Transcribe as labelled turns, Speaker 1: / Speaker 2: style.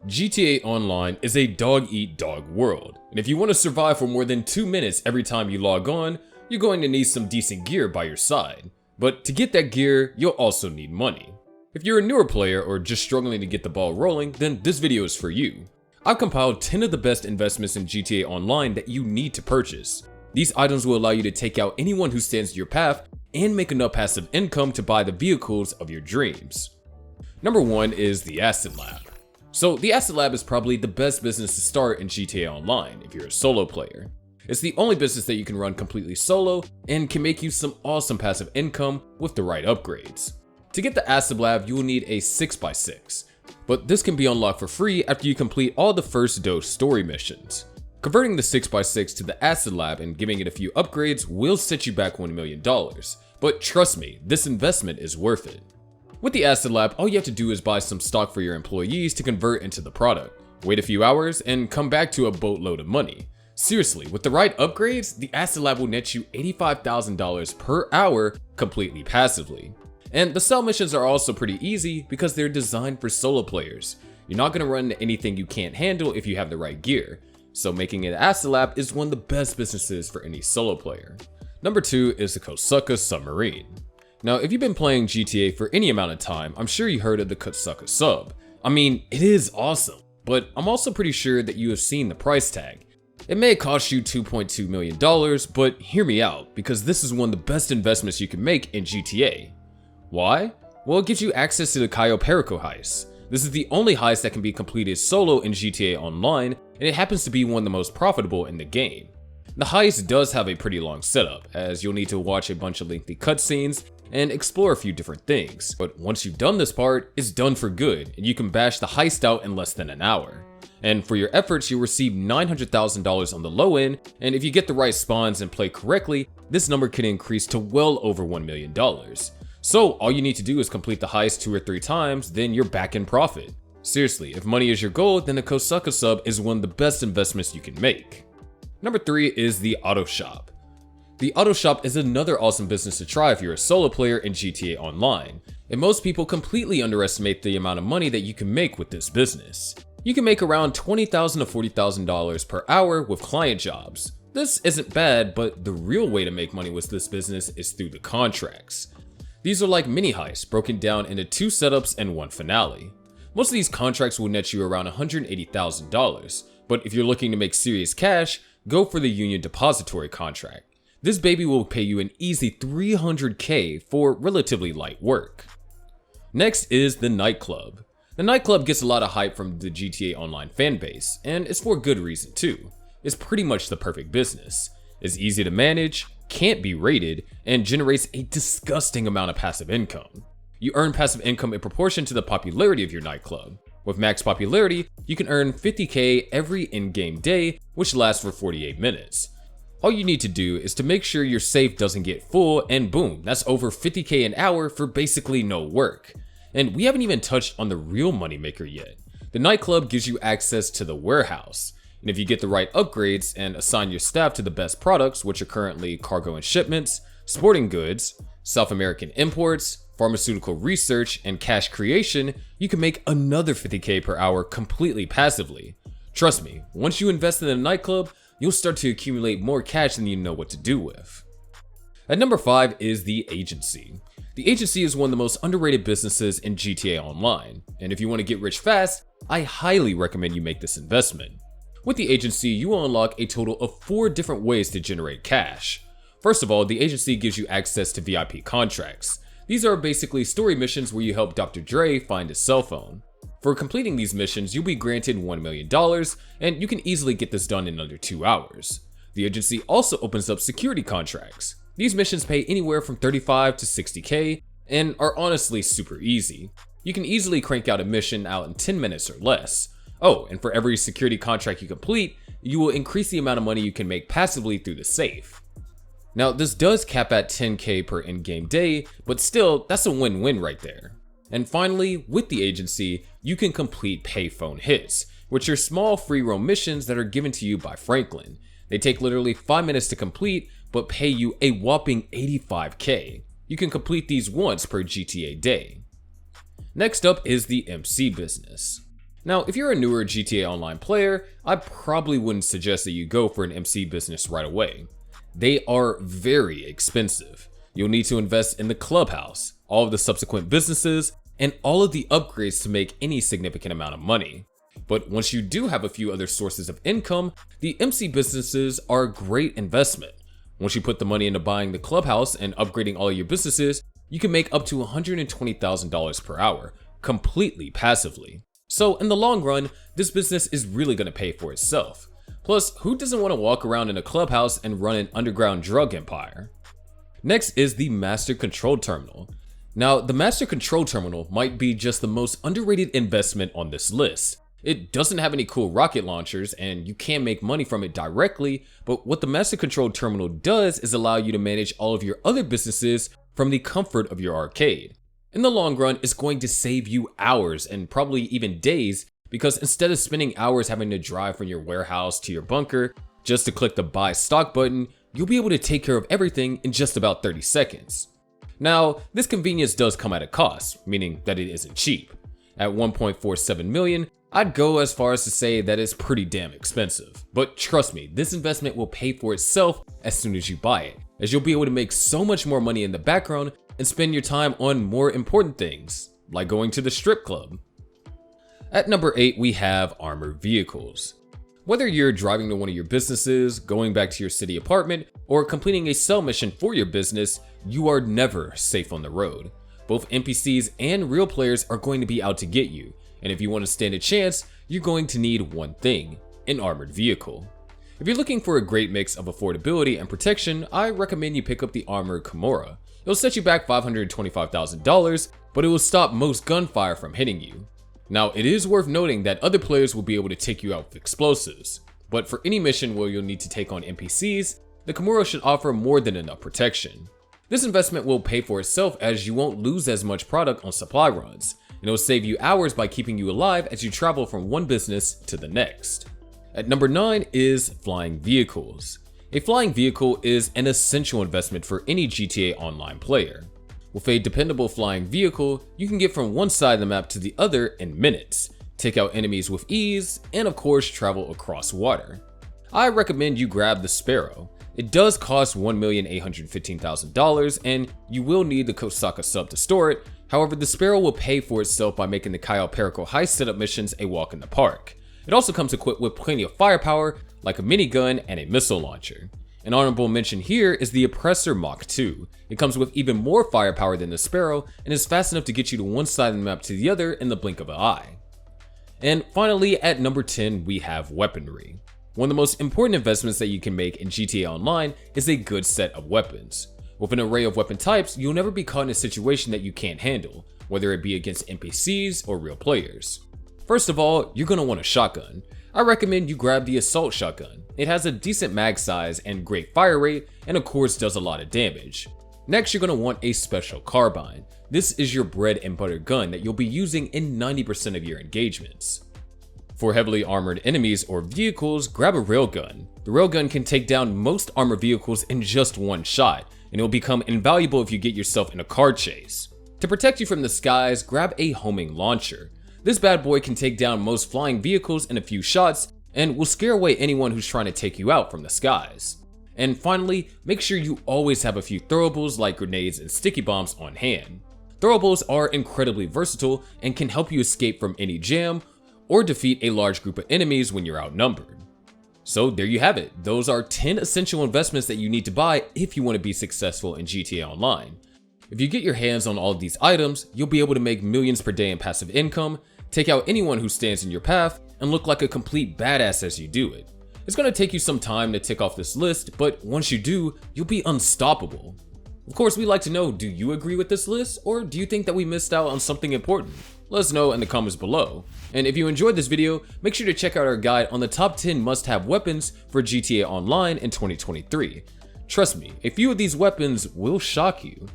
Speaker 1: GTA Online is a dog-eat-dog world, and if you want to survive for more than 2 minutes every time you log on, you're going to need some decent gear by your side. But to get that gear, you'll also need money. If you're a newer player or just struggling to get the ball rolling, then this video is for you. I've compiled 10 of the best investments in GTA Online that you need to purchase. These items will allow you to take out anyone who stands in your path and make enough passive income to buy the vehicles of your dreams. Number 1 is the Asset Lab. So the Asset Lab is probably the best business to start in GTA Online if you're a solo player. It's the only business that you can run completely solo and can make you some awesome passive income with the right upgrades. To get the Asset Lab, you will need a 6x6, but this can be unlocked for free after you complete all the first dose story missions. Converting the 6x6 to the Asset Lab and giving it a few upgrades will set you back $1 million, but trust me, this investment is worth it. With the Asset Lab, all you have to do is buy some stock for your employees to convert into the product, wait a few hours, and come back to a boatload of money. Seriously, with the right upgrades, the Asset Lab will net you $85,000 per hour completely passively. And the sell missions are also pretty easy because they're designed for solo players. You're not going to run into anything you can't handle if you have the right gear, so making an Asset Lab is one of the best businesses for any solo player. Number 2 is the Kosuka Submarine. Now, if you've been playing GTA for any amount of time, I'm sure you heard of the Kosuka Sub. I mean, it is awesome, but I'm also pretty sure that you have seen the price tag. It may cost you $2.2 million, but hear me out, because this is one of the best investments you can make in GTA. Why? Well, it gives you access to the Cayo Perico heist. This is the only heist that can be completed solo in GTA Online, and it happens to be one of the most profitable in the game. The heist does have a pretty long setup, as you'll need to watch a bunch of lengthy cutscenes and explore a few different things, but once you've done this part, it's done for good, and you can bash the heist out in less than an hour. And for your efforts, you'll receive $900,000 on the low end, and if you get the right spawns and play correctly, this number can increase to well over $1 million. So all you need to do is complete the heist 2 or 3 times, then you're back in profit. Seriously, if money is your goal, then the Kosuka Sub is one of the best investments you can make. Number 3 is the Auto Shop. The Auto Shop is another awesome business to try if you're a solo player in GTA Online, and most people completely underestimate the amount of money that you can make with this business. You can make around $20,000 to $40,000 per hour with client jobs. This isn't bad, but the real way to make money with this business is through the contracts. These are like mini heists broken down into 2 setups and 1 finale. Most of these contracts will net you around $180,000, but if you're looking to make serious cash, go for the Union Depository contract. This baby will pay you an easy $300K for relatively light work. Next is the Nightclub. The Nightclub gets a lot of hype from the GTA Online fanbase, and it's for good reason too. It's pretty much the perfect business. It's easy to manage, can't be rated, and generates a disgusting amount of passive income. You earn passive income in proportion to the popularity of your nightclub. With max popularity, you can earn $50K every in-game day, which lasts for 48 minutes. All you need to do is to make sure your safe doesn't get full, and boom, that's over $50K an hour for basically no work. And we haven't even touched on the real moneymaker yet. The Nightclub gives you access to the warehouse. And if you get the right upgrades and assign your staff to the best products, which are currently cargo and shipments, sporting goods, South American imports, pharmaceutical research, and cash creation, you can make another $50K per hour completely passively. Trust me, once you invest in a nightclub, you'll start to accumulate more cash than you know what to do with. At number 5 is the Agency. The Agency is one of the most underrated businesses in GTA Online, and if you want to get rich fast, I highly recommend you make this investment. With the Agency, you will unlock a total of 4 different ways to generate cash. First of all, the Agency gives you access to VIP contracts. These are basically story missions where you help Dr. Dre find his cell phone. For completing these missions, you'll be granted $1 million, and you can easily get this done in under 2 hours. The Agency also opens up security contracts. These missions pay anywhere from $35 to $60K, and are honestly super easy. You can easily crank out a mission out in 10 minutes or less. Oh, and for every security contract you complete, you will increase the amount of money you can make passively through the safe. Now, this does cap at $10K per in-game day, but still, that's a win-win right there. And finally, with the Agency, you can complete payphone hits, which are small free roam missions that are given to you by Franklin. They take literally 5 minutes to complete, but pay you a whopping $85K. You can complete these once per GTA day. Next up is the MC business. Now, if you're a newer GTA Online player, I probably wouldn't suggest that you go for an MC business right away. They are very expensive. You'll need to invest in the clubhouse, all of the subsequent businesses, and all of the upgrades to make any significant amount of money. But once you do have a few other sources of income, the MC businesses are a great investment. Once you put the money into buying the clubhouse and upgrading all of your businesses, you can make up to $120,000 per hour, completely passively. So in the long run, this business is really going to pay for itself. Plus, who doesn't want to walk around in a clubhouse and run an underground drug empire? Next is the Master Control Terminal. Now, the Master Control Terminal might be just the most underrated investment on this list. It doesn't have any cool rocket launchers and you can't make money from it directly, but what the Master Control Terminal does is allow you to manage all of your other businesses from the comfort of your arcade. In the long run, it's going to save you hours and probably even days, because instead of spending hours having to drive from your warehouse to your bunker just to click the buy stock button, you'll be able to take care of everything in just about 30 seconds. Now, this convenience does come at a cost, meaning that it isn't cheap. At 1.47 million, I'd go as far as to say that it's pretty damn expensive. But trust me, this investment will pay for itself as soon as you buy it, as you'll be able to make so much more money in the background and spend your time on more important things, like going to the strip club. At number 8, we have armored vehicles. Whether you're driving to one of your businesses, going back to your city apartment, or completing a sell mission for your business, you are never safe on the road. Both NPCs and real players are going to be out to get you, and if you want to stand a chance, you're going to need one thing: an armored vehicle. If you're looking for a great mix of affordability and protection, I recommend you pick up the armored Kimura. It'll set you back $525,000, but it will stop most gunfire from hitting you. Now, it is worth noting that other players will be able to take you out with explosives, but for any mission where you'll need to take on NPCs, the Kimura should offer more than enough protection. This investment will pay for itself as you won't lose as much product on supply runs, and it'll save you hours by keeping you alive as you travel from one business to the next. At number 9 is flying vehicles. A flying vehicle is an essential investment for any GTA Online player. With a dependable flying vehicle, you can get from one side of the map to the other in minutes, take out enemies with ease, and of course travel across water. I recommend you grab the Sparrow. It does cost $1,815,000 and you will need the Kosaka sub to store it. However, the Sparrow will pay for itself by making the Kyle Perico heist setup missions a walk in the park. It also comes equipped with plenty of firepower, like a minigun and a missile launcher. An honorable mention here is the Oppressor Mach 2. It comes with even more firepower than the Sparrow and is fast enough to get you to one side of the map to the other in the blink of an eye. And finally, at number 10, we have weaponry. One of the most important investments that you can make in GTA Online is a good set of weapons. With an array of weapon types, you'll never be caught in a situation that you can't handle, whether it be against NPCs or real players. First of all, you're going to want a shotgun. I recommend you grab the assault shotgun. It has a decent mag size and great fire rate, and of course does a lot of damage. Next, you're going to want a special carbine. This is your bread and butter gun that you'll be using in 90% of your engagements. For heavily armored enemies or vehicles, grab a railgun. The railgun can take down most armored vehicles in just one shot, and it will become invaluable if you get yourself in a car chase. To protect you from the skies, grab a homing launcher. This bad boy can take down most flying vehicles in a few shots and will scare away anyone who's trying to take you out from the skies. And finally, make sure you always have a few throwables like grenades and sticky bombs on hand. Throwables are incredibly versatile and can help you escape from any jam or defeat a large group of enemies when you're outnumbered. So there you have it. Those are 10 essential investments that you need to buy if you want to be successful in GTA Online. If you get your hands on all of these items, you'll be able to make millions per day in passive income, take out anyone who stands in your path, and look like a complete badass as you do it. It's going to take you some time to tick off this list, but once you do, you'll be unstoppable. Of course, we'd like to know, do you agree with this list, or do you think that we missed out on something important? Let us know in the comments below. And if you enjoyed this video, make sure to check out our guide on the top 10 must-have weapons for GTA Online in 2023. Trust me, a few of these weapons will shock you.